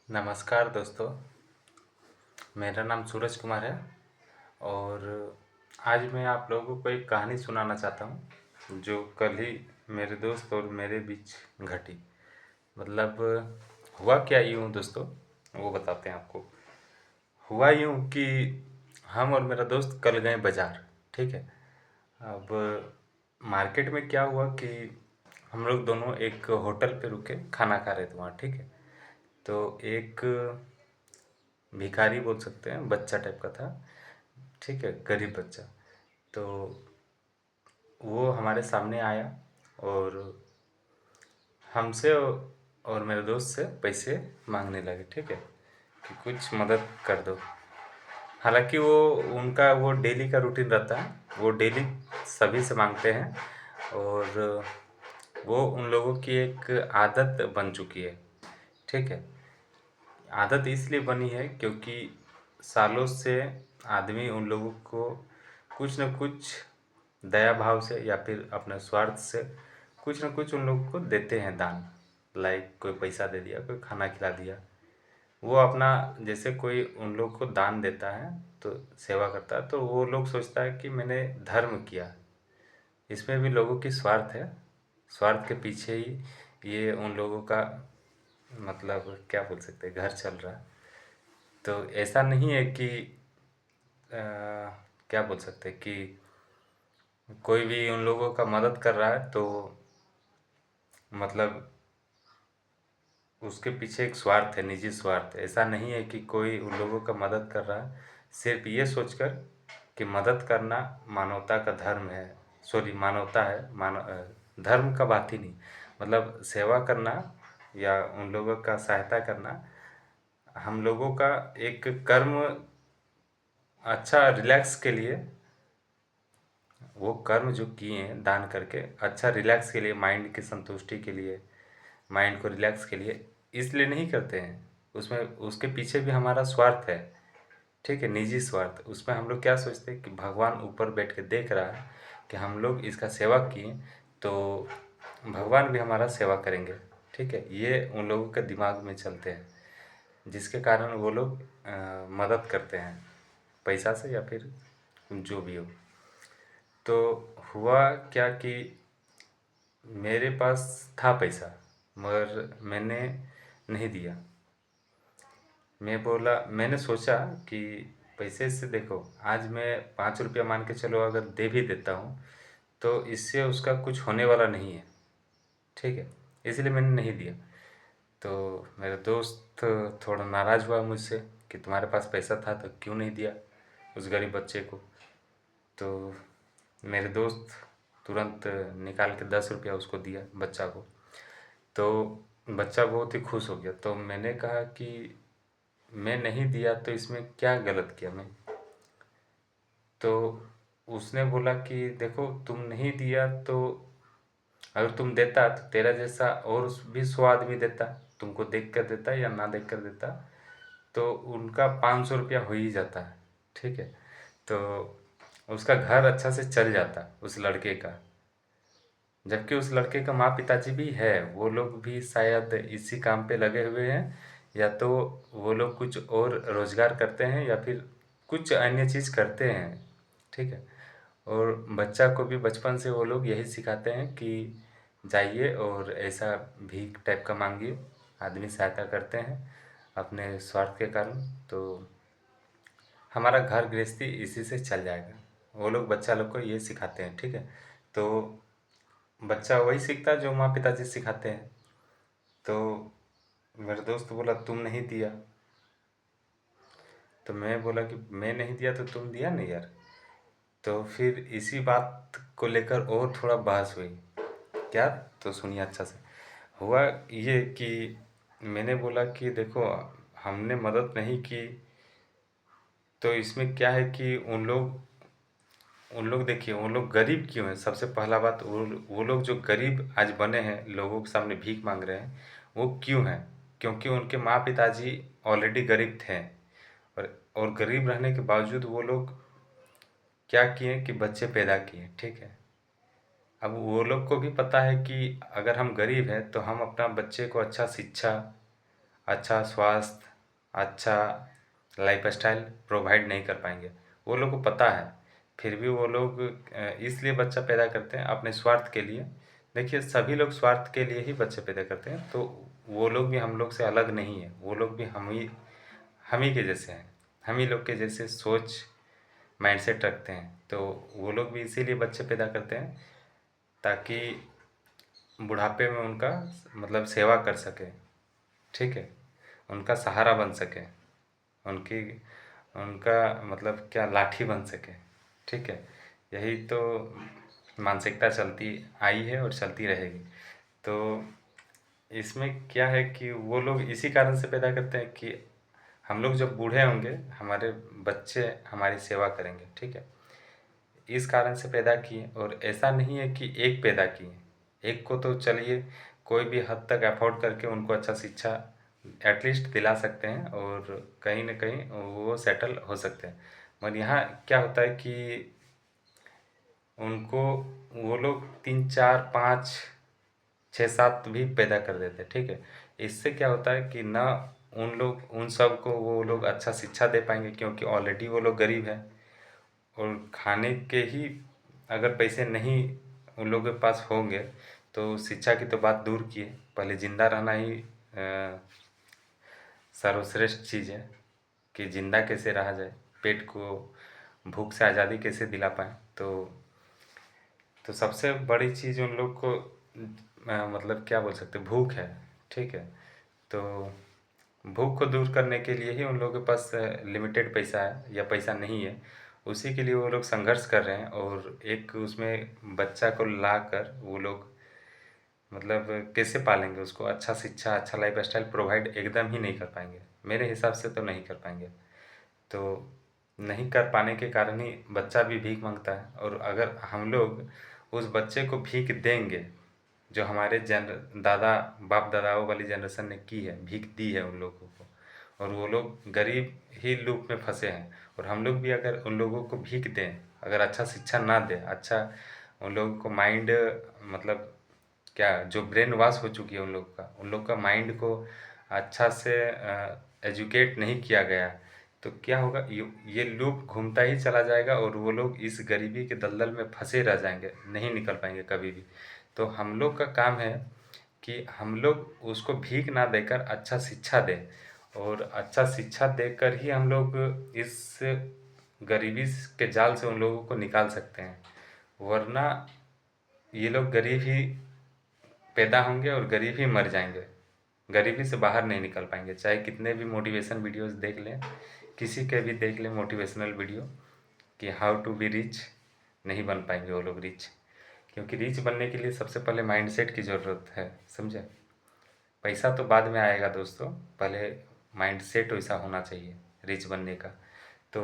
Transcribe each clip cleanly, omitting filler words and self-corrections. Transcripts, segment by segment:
नमस्कार दोस्तों। मेरा नाम सूरज कुमार है और आज मैं आप लोगों को एक कहानी सुनाना चाहता हूँ जो कल ही मेरे दोस्त और मेरे बीच घटी। मतलब हुआ क्या यूँ दोस्तों, वो बताते हैं आपको। हुआ यूँ कि हम और मेरा दोस्त कल गए बाज़ार। ठीक है। अब मार्केट में क्या हुआ कि हम लोग दोनों एक होटल पे रुके खाना खा रहे थे वहाँ। ठीक है। तो एक भिखारी बोल सकते हैं, बच्चा टाइप का था। ठीक है, गरीब बच्चा। तो वो हमारे सामने आया और हमसे और मेरे दोस्त से पैसे मांगने लगे। ठीक है, कि कुछ मदद कर दो। हालांकि वो उनका वो डेली का रूटीन रहता है, वो डेली सभी से मांगते हैं और वो उन लोगों की एक आदत बन चुकी है। ठीक है। आदत इसलिए बनी है क्योंकि सालों से आदमी उन लोगों को कुछ न कुछ दया भाव से या फिर अपने स्वार्थ से कुछ न कुछ उन लोगों को देते हैं दान। लाइक कोई पैसा दे दिया, कोई खाना खिला दिया। वो अपना जैसे कोई उन लोग को दान देता है तो सेवा करता है, तो वो लोग सोचता है कि मैंने धर्म किया। इसमें भी लोगों की स्वार्थ है। स्वार्थ के पीछे ही ये उन लोगों का मतलब क्या बोल सकते हैं, घर चल रहा है। तो ऐसा नहीं है कि क्या बोल सकते हैं कि कोई भी उन लोगों का मदद कर रहा है तो मतलब उसके पीछे एक स्वार्थ है, निजी स्वार्थ है। ऐसा नहीं है कि कोई उन लोगों का मदद कर रहा है सिर्फ ये सोचकर कि मदद करना मानवता का धर्म है। सॉरी, मानवता है, धर्म का बात ही नहीं। मतलब सेवा करना या उन लोगों का सहायता करना हम लोगों का एक कर्म, अच्छा रिलैक्स के लिए। वो कर्म जो किए हैं दान करके, अच्छा रिलैक्स के लिए, माइंड की संतुष्टि के लिए, माइंड को रिलैक्स के लिए इसलिए नहीं करते हैं। उसमें उसके पीछे भी हमारा स्वार्थ है। ठीक है, निजी स्वार्थ। उसमें हम लोग क्या सोचते हैं कि भगवान ऊपर बैठ के देख रहा है कि हम लोग इसका सेवा किए तो भगवान भी हमारा सेवा करेंगे। ठीक है, ये उन लोगों के दिमाग में चलते हैं, जिसके कारण वो लोग मदद करते हैं पैसा से या फिर जो भी हो। तो हुआ क्या कि मेरे पास था पैसा मगर मैंने नहीं दिया। मैंने सोचा कि पैसे से देखो, आज मैं 5 रुपया मान के चलो अगर दे भी देता हूँ तो इससे उसका कुछ होने वाला नहीं है। ठीक है, इसलिए मैंने नहीं दिया। तो मेरा दोस्त थोड़ा नाराज़ हुआ मुझसे कि तुम्हारे पास पैसा था तो क्यों नहीं दिया उस गरीब बच्चे को। तो मेरे दोस्त तुरंत निकाल के 10 रुपया उसको दिया बच्चा को। तो बच्चा बहुत ही खुश हो गया। तो मैंने कहा कि मैं नहीं दिया तो इसमें क्या गलत किया मैं। तो उसने बोला कि देखो, तुम नहीं दिया तो अगर तुम देता तो तेरा जैसा और भी 100 आदमी देता, तुमको देख कर देता या ना देख कर देता, तो उनका 500 रुपया हो ही जाता है। ठीक है, तो उसका घर अच्छा से चल जाता उस लड़के का। जबकि उस लड़के का माँ पिताजी भी है, वो लोग भी शायद इसी काम पे लगे हुए हैं, या तो वो लोग कुछ और रोजगार करते हैं या फिर कुछ अन्य चीज़ करते हैं। ठीक है, और बच्चा को भी बचपन से वो लोग यही सिखाते हैं कि जाइए और ऐसा भीख टाइप का मांगिए। आदमी सहायता करते हैं अपने स्वार्थ के कारण, तो हमारा घर गृहस्थी इसी से चल जाएगा। वो लोग बच्चा लोग को ये सिखाते हैं। ठीक है, तो बच्चा वही सीखता है जो माँ पिताजी सिखाते हैं। तो मेरा दोस्त बोला तुम नहीं दिया। तो मैं बोला कि मैं नहीं दिया तो तुम दिया नहीं यार। तो फिर इसी बात को लेकर और थोड़ा बहस हुई। क्या, तो सुनिए अच्छा से। हुआ ये कि मैंने बोला कि देखो, हमने मदद नहीं की तो इसमें क्या है कि उन लोग देखिए, उन लोग गरीब क्यों हैं। सबसे पहला बात, वो लोग जो गरीब आज बने हैं, लोगों के सामने भीख मांग रहे हैं, वो क्यों हैं? क्योंकि उनके माँ पिताजी ऑलरेडी गरीब थे। और गरीब रहने के बावजूद वो लोग क्या किए कि बच्चे पैदा किए। ठीक है, अब वो लोग को भी पता है कि अगर हम गरीब हैं तो हम अपना बच्चे को अच्छा शिक्षा, अच्छा स्वास्थ्य, अच्छा लाइफस्टाइल प्रोवाइड नहीं कर पाएंगे। वो लोग को पता है, फिर भी वो लोग इसलिए बच्चा पैदा करते हैं अपने स्वार्थ के लिए। देखिए सभी लोग स्वार्थ के लिए ही बच्चे पैदा करते हैं, तो वो लोग भी हम लोग से अलग नहीं है, वो लोग भी हम ही के जैसे हैं, हम ही लोग के जैसे सोच माइंडसेट रखते हैं। तो वो लोग भी इसीलिए बच्चे पैदा करते हैं ताकि बुढ़ापे में उनका मतलब सेवा कर सके, ठीक है, उनका सहारा बन सके, उनकी उनका मतलब क्या लाठी बन सके, ठीक है। यही तो मानसिकता चलती आई है और चलती रहेगी। तो इसमें क्या है कि वो लोग इसी कारण से पैदा करते हैं कि हम लोग जब बूढ़े होंगे हमारे बच्चे हमारी सेवा करेंगे, ठीक है। इस कारण से पैदा किए, और ऐसा नहीं है कि एक पैदा किए, एक को तो चलिए कोई भी हद तक अफोर्ड करके उनको अच्छा शिक्षा एटलीस्ट दिला सकते हैं और कहीं ना कहीं वो सेटल हो सकते हैं। मगर यहाँ क्या होता है कि उनको वो लोग 3 4 5 6 7 भी पैदा कर देते हैं, ठीक है। इससे क्या होता है कि ना उन सब को वो लोग अच्छा शिक्षा दे पाएंगे, क्योंकि ऑलरेडी वो लोग गरीब हैं, और खाने के ही अगर पैसे नहीं उन लोगों के पास होंगे तो शिक्षा की तो बात दूर की है, पहले ज़िंदा रहना ही सर्वश्रेष्ठ चीज़ है कि ज़िंदा कैसे रहा जाए, पेट को भूख से आज़ादी कैसे दिला पाएँ। तो सबसे बड़ी चीज़ उन लोग को मतलब क्या बोल सकते हैं, भूख है, ठीक है। तो भूख को दूर करने के लिए ही उन लोगों के पास लिमिटेड पैसा है या पैसा नहीं है, उसी के लिए वो लोग संघर्ष कर रहे हैं। और एक उसमें बच्चा को लाकर वो लोग मतलब कैसे पालेंगे उसको, अच्छा शिक्षा अच्छा लाइफ स्टाइल प्रोवाइड एकदम ही नहीं कर पाएंगे, मेरे हिसाब से तो नहीं कर पाएंगे। तो नहीं कर पाने के कारण ही बच्चा भी भीख मांगता है। और अगर हम लोग उस बच्चे को भीख देंगे, जो हमारे दादा बाप दादाओं वाली जनरेशन ने की है, भीख दी है उन लोगों को, और वो लोग गरीब ही लूप में फंसे हैं, और हम लोग भी अगर उन लोगों को भीख दें, अगर अच्छा शिक्षा ना दें, अच्छा उन लोगों को माइंड मतलब क्या जो ब्रेन वॉश हो चुकी है उन लोग का माइंड को अच्छा से एजुकेट नहीं किया गया, तो क्या होगा, ये लूप घूमता ही चला जाएगा और वो लोग इस गरीबी के दलदल में फंसे रह जाएंगे, नहीं निकल पाएंगे कभी भी। तो हम लोग का काम है कि हम लोग उसको भीख ना देकर अच्छा शिक्षा दें, और अच्छा शिक्षा देकर ही हम लोग इस गरीबी के जाल से उन लोगों को निकाल सकते हैं। वरना ये लोग गरीब ही पैदा होंगे और गरीब ही मर जाएंगे, गरीबी से बाहर नहीं निकल पाएंगे। चाहे कितने भी मोटिवेशन वीडियोस देख लें, किसी के भी देख लें मोटिवेशनल वीडियो कि हाउ टू बी रिच, नहीं बन पाएंगे वो लोग रिच। क्योंकि रिच बनने के लिए सबसे पहले माइंडसेट की ज़रूरत है, समझे। पैसा तो बाद में आएगा दोस्तों, पहले माइंडसेट वैसा होना चाहिए रिच बनने का। तो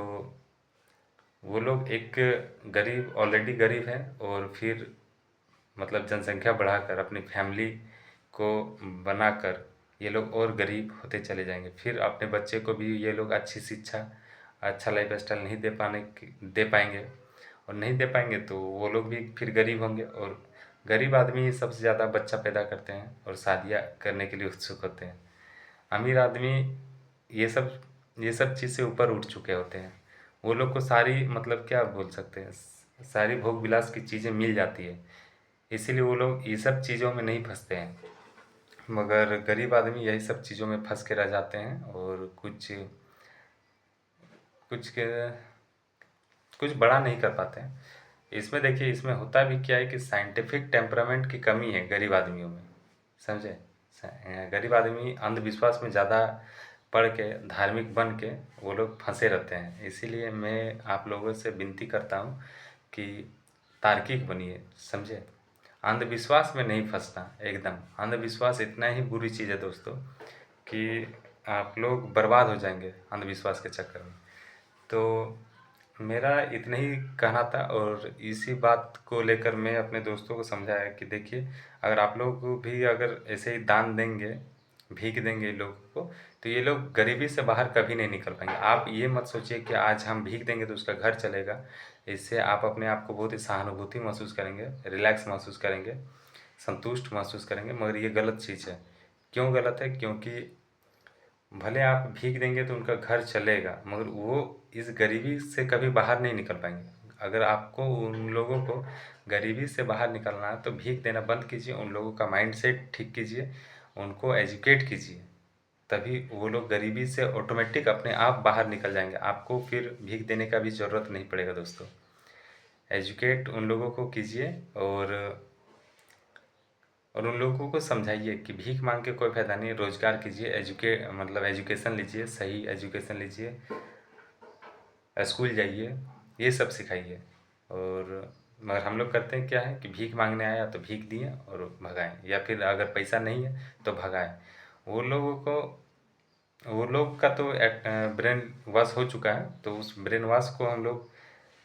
वो लोग एक गरीब ऑलरेडी गरीब है, और फिर मतलब जनसंख्या बढ़ाकर अपनी फैमिली को बनाकर ये लोग और गरीब होते चले जाएंगे। फिर अपने बच्चे को भी ये लोग अच्छी शिक्षा अच्छा लाइफ स्टाइल नहीं दे पाएंगे, और नहीं दे पाएंगे तो वो लोग भी फिर गरीब होंगे, और गरीब आदमी ही सबसे ज़्यादा बच्चा पैदा करते हैं और शादियाँ करने के लिए उत्सुक होते हैं। अमीर आदमी ये सब ये सब चीज़ से ऊपर उठ चुके होते हैं, वो लोग को सारी मतलब क्या बोल सकते हैं, सारी भोग विलास की चीज़ें मिल जाती है, इसीलिए वो लोग ये सब चीज़ों में नहीं फंसते हैं। मगर गरीब आदमी यही सब चीज़ों में फंस के रह जाते हैं, और कुछ कुछ के कुछ बड़ा नहीं कर पाते हैं। इसमें देखिए, इसमें होता भी क्या है कि साइंटिफिक टेम्परामेंट की कमी है गरीब आदमियों में, समझे। गरीब आदमी अंधविश्वास में ज़्यादा पढ़ के धार्मिक बन के वो लोग फंसे रहते हैं। इसीलिए मैं आप लोगों से विनती करता हूँ कि तार्किक बनिए, समझे। अंधविश्वास में नहीं फंसना, एकदम अंधविश्वास इतना ही बुरी चीज़ है दोस्तों कि आप लोग बर्बाद हो जाएंगे अंधविश्वास के चक्कर में। तो मेरा इतना ही कहना था, और इसी बात को लेकर मैं अपने दोस्तों को समझाया कि देखिए, अगर आप लोग भी अगर ऐसे ही दान देंगे, भीख देंगे लोगों को, तो ये लोग गरीबी से बाहर कभी नहीं निकल पाएंगे। आप ये मत सोचिए कि आज हम भीख देंगे तो उसका घर चलेगा। इससे आप अपने आप को बहुत ही सहानुभूति महसूस करेंगे, रिलैक्स महसूस करेंगे, संतुष्ट महसूस करेंगे, मगर ये गलत चीज़ है। क्यों गलत है? क्योंकि भले आप भीख देंगे तो उनका घर चलेगा, मगर वो इस गरीबी से कभी बाहर नहीं निकल पाएंगे। अगर आपको उन लोगों को गरीबी से बाहर निकलना है तो भीख देना बंद कीजिए, उन लोगों का माइंडसेट ठीक कीजिए, उनको एजुकेट कीजिए, तभी वो लोग गरीबी से ऑटोमेटिक अपने आप बाहर निकल जाएंगे। आपको फिर भीख देने का भी ज़रूरत नहीं पड़ेगा दोस्तों। एजुकेट उन लोगों को कीजिए, और उन लोगों को समझाइए कि भीख मांग के कोई फ़ायदा नहीं है, रोज़गार कीजिए, मतलब एजुकेशन लीजिए, सही एजुकेशन लीजिए, स्कूल जाइए, ये सब सिखाइए। और मगर हम लोग करते हैं क्या है कि भीख मांगने आया तो भीख दिए और भगाएं, या फिर अगर पैसा नहीं है तो भगाएं। वो लोगों को वो लोग का तो ब्रेन वॉश हो चुका है, तो उस ब्रेन वॉश को हम लोग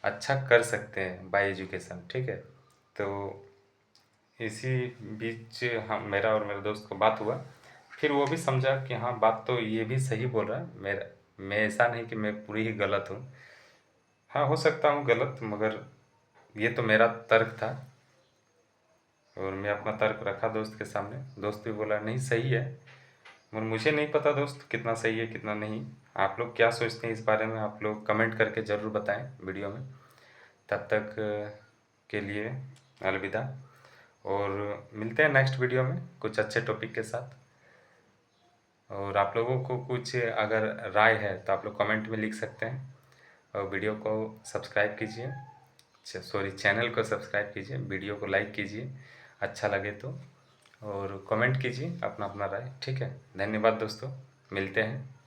अच्छा कर सकते हैं बाय एजुकेशन, ठीक है। तो इसी बीच हम मेरा और मेरे दोस्त को बात हुआ, फिर वो भी समझा कि हाँ बात तो ये भी सही बोल रहा है, मैं ऐसा नहीं कि मैं पूरी ही गलत हूँ। हाँ, हो सकता हूँ गलत, मगर ये तो मेरा तर्क था और मैं अपना तर्क रखा दोस्त के सामने। दोस्त भी बोला नहीं सही है, मगर मुझे नहीं पता दोस्त कितना सही है कितना नहीं। आप लोग क्या सोचते हैं इस बारे में, आप लोग कमेंट करके ज़रूर बताएं वीडियो में। तब तक के लिए अलविदा, और मिलते हैं नेक्स्ट वीडियो में कुछ अच्छे टॉपिक के साथ। और आप लोगों को कुछ अगर राय है तो आप लोग कमेंट में लिख सकते हैं, और वीडियो को सब्सक्राइब कीजिए, सॉरी चैनल को सब्सक्राइब कीजिए, वीडियो को लाइक कीजिए अच्छा लगे तो, और कमेंट कीजिए अपना अपना राय, ठीक है। धन्यवाद दोस्तों, मिलते हैं।